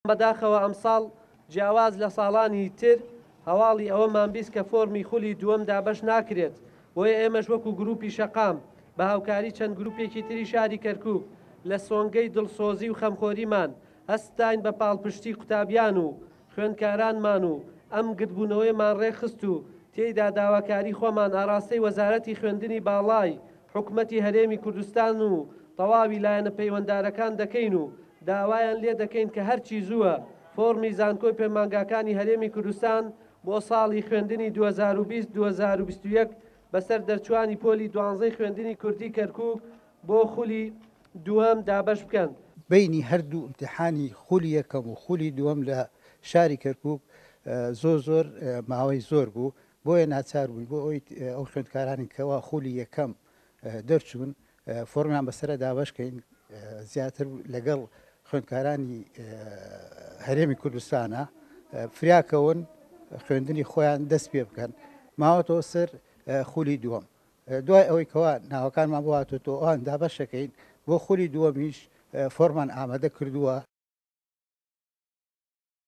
بەداخەوە ئەمساڵ جیاواز لە ساڵانی تر هەواڵی ئەوەمان بیست کە فۆرمی خولی دووەم دابەش ناکرێت بۆیە ئێمەش وەکو گروپی شەقام بە هاوکاری چەند گروپێکی تری شاری کەرکووک لە سۆنگەی دڵسۆزی و خەمخۆریمان هەستاین بە پاڵپشتی قوتابیان و خوێندکارانمان و ئەم گرتبوونەوەیمان ڕێخست و تێیدا داواکاری خۆمان ئاراستەی وەزارەتی خوێندنی باڵای حکوومەتی هەرێمی کوردستان و تەواوی لایەنە پەیوەنددارەکان دەکەین و داوایان لێ دەکەین کە هەرچی زووە فۆرمی زانکۆی پەیمانگاکانی هەرێمی کوردستان بۆ ساڵی خوێندنی 2020-2021 بەسەر دەرچوانی پۆلی 12 خوێندنی کوردی کەرکووک بۆ خولی دووەم دابەش بکەن. بینی هەردوو ئیمتیحانی خولی یەکەم و خولی دووەم لە شاری کەرکووک زۆر ماوەی زۆر بوو بۆیە ناچار بووین بۆ ئەوی ئەو خوێندکارانی کەوا خولی یەکەم دەرچوون فۆرمیان بەسرە دابەشکەین زیاتر لەگەڵ خوێندکارانی هەرێمی کوردستانە فریاکەون خوێندنی خۆیان دەست پێ بکەن ماوەتەوە سەر خولی دووەم دوای ئەوەی کەوا ناوەکانمان بواتۆ ئەوان دابەشەکەین بۆ خولی دووەمیش فۆرمان ئامادە کردووە.